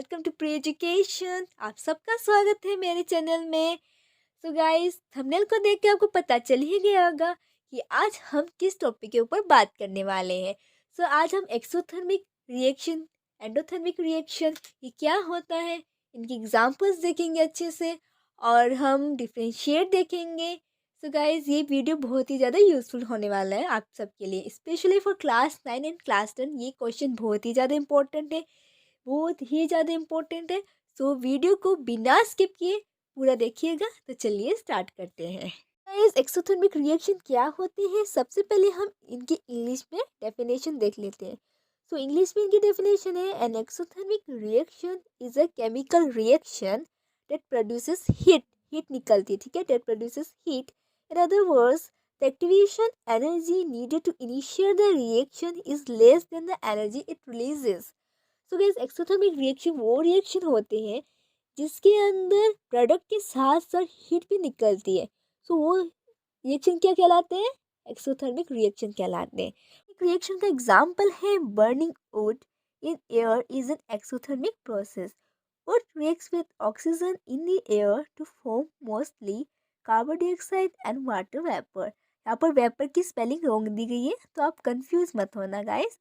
Welcome to pre education. आप सबका स्वागत है मेरे चैनल में। सो गाइस, थंबनेल को देख के आपको पता चल ही गया होगा कि आज हम किस टॉपिक के ऊपर बात करने वाले हैं। सो आज हम एक्सोथर्मिक रिएक्शन, एंडोथर्मिक रिएक्शन ये क्या होता है, इनकी एग्जांपल्स देखेंगे अच्छे से और हम डिफरेंशिएट देखेंगे। सो गाइस, ये वीडियो बहुत ही ज़्यादा यूज़फुल होने वाला है आप सबके लिए, specially for class 9 and class 10। ये क्वेश्चन बहुत ही ज़्यादा इंपॉर्टेंट है, बहुत ही ज़्यादा इम्पोर्टेंट है। सो वीडियो को बिना स्किप किए पूरा देखिएगा। तो चलिए स्टार्ट करते हैं। गाइस, एक्सोथर्मिक रिएक्शन क्या होते हैं, सबसे पहले हम इनकी इंग्लिश में डेफिनेशन देख लेते हैं। सो इंग्लिश में इनकी डेफिनेशन है, N exothermic reaction is a chemical reaction that produces heat. Heat निकलती है, ठीक है, that produces heat. In other words, the activation energy needed to initiate the reaction is less than the energy it releases. So guys, exothermic reaction वो reaction होते हैं जिसके अंदर product के साथ साथ हीट भी निकलती है। सो वो रिएक्शन क्या कहलाते हैं, एक्सोथर्मिक रिएक्शन कहलाते हैं। एक रिएक्शन का एग्जांपल है burning wood in air is an exothermic process. Wood reacts with oxygen in the air to form mostly carbon dioxide and water vapour. यहाँ पर वेपर की स्पेलिंग रॉन्ग दी गई है, तो आप कंफ्यूज मत होना गाइस।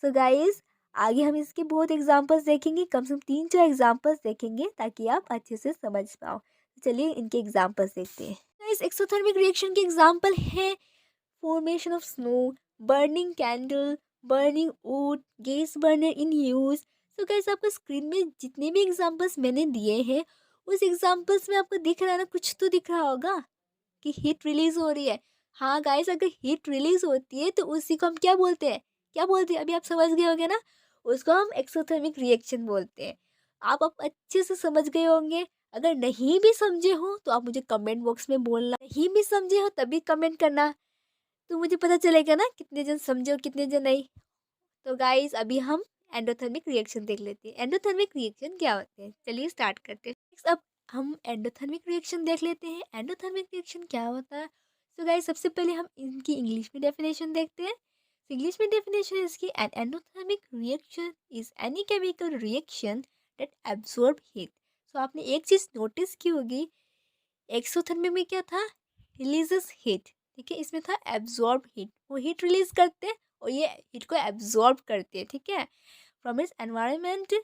सो गाइस, आगे हम इसके बहुत एग्जांपल्स देखेंगे, कम से कम 3-4 एग्जांपल्स देखेंगे ताकि आप अच्छे से समझ पाओ। चलिए इनके एग्जांपल्स देखते हैं। गाइस, एक्सोथर्मिक रिएक्शन के एग्जांपल है formation of snow, burning candle, burning would, gas burner in use. So guys, आपको स्क्रीन में जितने भी एग्जांपल्स मैंने दिए हैं उस एग्जांपल्स में आपको दिख रहा है ना, कुछ तो दिख रहा होगा कि हीट रिलीज हो रही है। हाँ गाइस, अगर हीट रिलीज होती है तो उसी को हम क्या बोलते हैं, क्या बोलते हैं, अभी आप समझ गए होंगे ना, उसको हम एक्सोथर्मिक रिएक्शन बोलते हैं। आप अच्छे से समझ गए होंगे। अगर नहीं भी समझे हो तो आप मुझे कमेंट बॉक्स में बोलना, नहीं भी समझे हो तभी कमेंट करना, तो मुझे पता चलेगा ना कितने जन समझे और कितने जन नहीं। तो गाइस, अभी हम एंडोथर्मिक रिएक्शन देख लेते हैं। एंडोथर्मिक रिएक्शन क्या होते हैं, चलिए स्टार्ट करते हैं। अब हम एंडोथर्मिक रिएक्शन देख लेते हैं। एंडोथर्मिक रिएक्शन क्या होता है। तो गाइस, सबसे पहले हम इनकी इंग्लिश में डेफिनेशन देखते हैं। इंग्लिश में डेफिनेशन है इसकी, an endothermic reaction is any chemical reaction that absorb heat. So आपने एक चीज़ नोटिस की होगी, एक्सोथर्मिक में क्या था, रिलीजेस हीट, ठीक है, इसमें था एब्जॉर्ब हीट, वो हीट रिलीज करते हैं और ये हीट को एब्जॉर्ब करते हैं, ठीक है, from its environment.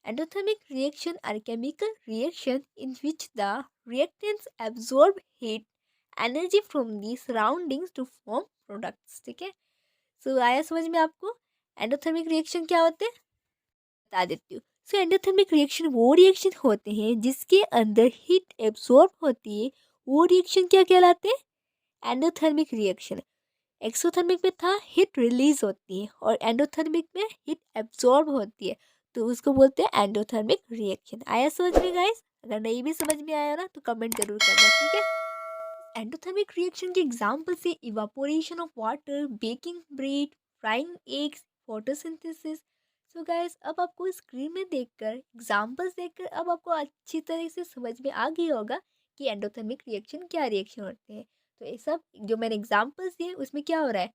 Endothermic reaction are chemical reaction in which the reactants absorb heat energy from the surroundings to form products, ठीक है। सो आया समझ में आपको एंडोथर्मिक रिएक्शन क्या होते हैं, बता देती हूँ। सो एंडोथर्मिक रिएक्शन वो रिएक्शन होते हैं जिसके अंदर हीट एब्सॉर्ब होती है, वो रिएक्शन क्या कहलाते हैं, एंडोथर्मिक रिएक्शन। एक्सोथर्मिक में था हीट रिलीज होती है और एंडोथर्मिक में हीट एब्जॉर्ब होती है, तो उसको बोलते हैं एंडोथर्मिक रिएक्शन। आया समझ में गाइस, अगर नहीं भी समझ में आया ना तो कमेंट जरूर करना, ठीक है। एंडोथर्मिक रिएक्शन के एग्जांपल से evaporation of water, baking bread, frying eggs, photosynthesis. So guys, अब आपको स्क्रीन में देखकर, एग्जांपल्स देखकर अब आपको अच्छी तरह से समझ में आ गया होगा कि एंडोथर्मिक रिएक्शन क्या रिएक्शन होते हैं। तो ये सब जो मैंने एग्जांपल्स दिए उसमें क्या हो रहा है,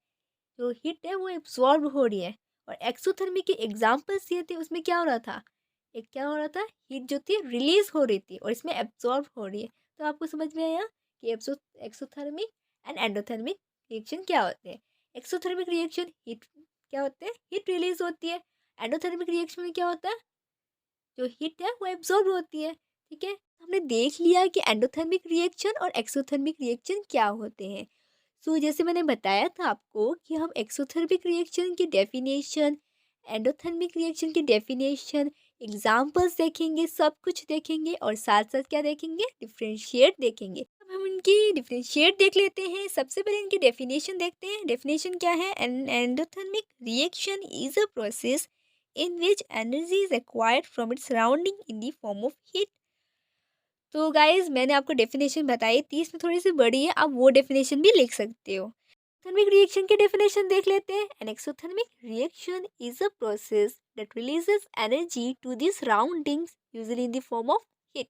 जो हीट है वो एब्जॉर्ब हो रही है। और एक्सोथर्मिक के एग्जांपल्स दिए थे उसमें क्या हो रहा था, एक क्या हो रहा था, हीट जो थी रिलीज हो रही थी और इसमें एब्जॉर्ब हो रही है। तो आपको समझ में आया कि एक्सोथर्मिक एंड एंडोथर्मिक रिएक्शन क्या होते हैं। एक्सोथर्मिक रिएक्शन हीट क्या होते हैं, हीट रिलीज होती है। एंडोथर्मिक रिएक्शन में क्या होता है, जो हीट है वो एब्जॉर्ब होती है, ठीक है। हमने देख लिया कि एंडोथर्मिक रिएक्शन और एक्सोथर्मिक रिएक्शन क्या होते हैं। सो जैसे मैंने बताया था आपको कि हम एक्सोथर्मिक रिएक्शन की डेफिनेशन, एंडोथर्मिक रिएक्शन की डेफिनेशन, एग्जाम्पल्स देखेंगे, सब कुछ देखेंगे और साथ साथ क्या देखेंगे, डिफरेंशिएट देखेंगे। अब हम इनकी डिफरेंशिएट देख लेते हैं। सबसे पहले इनकी डेफिनेशन देखते हैं। डेफिनेशन क्या है, N endothermic reaction is a process in which energy is acquired from its surrounding in the form of heat। तो गाइज, मैंने आपको डेफिनेशन बताई थी, इसमें थोड़ी सी बड़ी है, आप वो डेफिनेशन भी लिख सकते हो। थर्मिक रिएक्शन की डेफिनेशन देख लेते हैं। An exothermic reaction is a process that releases energy to the surroundings usually in the form of heat.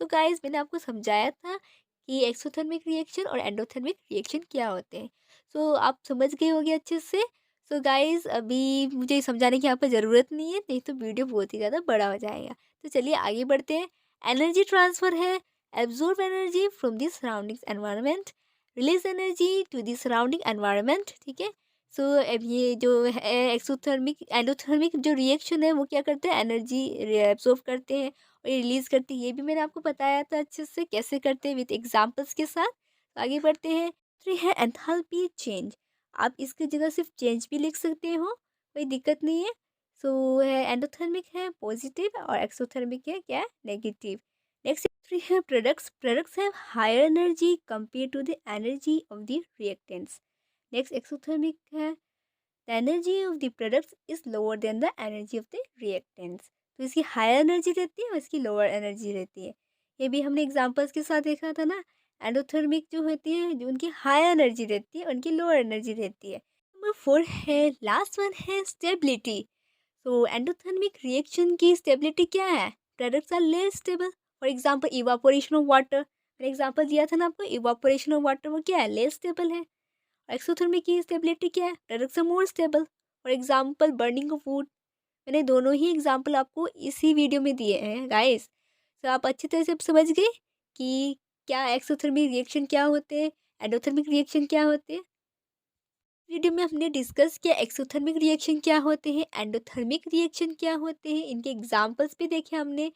So guys, मैंने आपको समझाया था कि एक्सोथर्मिक रिएक्शन और एंडोथर्मिक रिएक्शन क्या होते हैं। सो आप समझ गए होंगे अच्छे से। सो गाइज़ अभी मुझे समझाने की यहाँ पे ज़रूरत नहीं है, नहीं तो वीडियो बहुत ही ज़्यादा बड़ा हो जाएगा। तो चलिए आगे बढ़ते हैं। एनर्जी ट्रांसफ़र है absorb energy from the surroundings environment, release energy to the surrounding environment, ठीक है? सो अब ये जो है एक्सोथर्मिक एंडोथर्मिक जो रिएक्शन है वो क्या करते हैं, एनर्जी एब्ज़ॉर्ब करते हैं और ये रिलीज़ करते हैं। ये भी मैंने आपको बताया था अच्छे से कैसे करते हैं विद एग्ज़ाम्पल्स के साथ। तो आगे बढ़ते हैं। 3 है एंथैल्पी चेंज। आप इसकी जगह सिर्फ चेंज भी लिख सकते हो, कोई दिक्कत नहीं है। सो है एंडोथर्मिक है पॉजिटिव और एक्सोथर्मिक है क्या, नेगेटिव। नेक्स्ट 3 है products. Products have higher energy compare to the energy of the reactants. Next exothermic है the energy of the products is lower than the energy of the reactants. तो इसकी higher energy रहती है और इसकी lower energy रहती है। ये भी हमने एग्जांपल्स के साथ देखा था ना। एंडोथर्मिक जो होती है जो उनकी हाई एनर्जी रहती है, उनकी लोअर एनर्जी रहती है। नंबर 4 है लास्ट वन है स्टेबिलिटी। तो एंडोथर्मिक रिएक्शन की स्टेबिलिटी क्या है, products are less stable. For example evaporation of water, मैंने एग्जांपल दिया था ना आपको, इवापोरेशन ऑफ वाटर वो क्या है, लेस स्टेबल है। एक्सोथर्मिक की स्टेबिलिटी क्या है, products are more stable. For example burning of wood. मैंने दोनों ही एग्जांपल आपको इसी वीडियो में दिए हैं गाइस। तो आप अच्छी तरह से समझ गए कि क्या एक्सोथर्मिक रिएक्शन क्या होते हैं, एंडोथर्मिक रिएक्शन क्या होते हैं। वीडियो में हमने डिस्कस किया एक्सोथर्मिक रिएक्शन क्या होते हैं, एंडोथर्मिक रिएक्शन क्या होते हैं, इनके एग्जांपल्स भी देखे हमने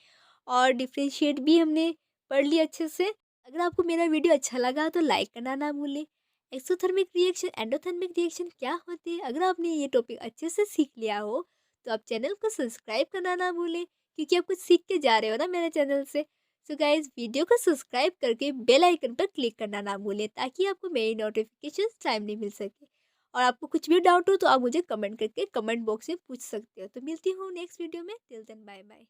और डिफ्रेंशिएट भी हमने पढ़ लिया अच्छे से। अगर आपको मेरा वीडियो अच्छा लगा तो लाइक करना ना भूलें। एक्सोथर्मिक रिएक्शन एंडोथर्मिक रिएक्शन क्या होते हैं, अगर आपने ये टॉपिक अच्छे से सीख लिया हो तो आप चैनल को सब्सक्राइब करना ना भूलें, क्योंकि आप कुछ सीख के जा रहे हो ना मेरे चैनल से। सो गाइज वीडियो को सब्सक्राइब करके बेल आइकन पर क्लिक करना ना भूलें, ताकि आपको मेरी नोटिफिकेशन टाइम नहीं मिल सके। और आपको कुछ भी डाउट हो तो आप मुझे कमेंट करके कमेंट बॉक्स में पूछ सकते हो। तो मिलती हूँ नेक्स्ट वीडियो में, टिल देन बाय बाय।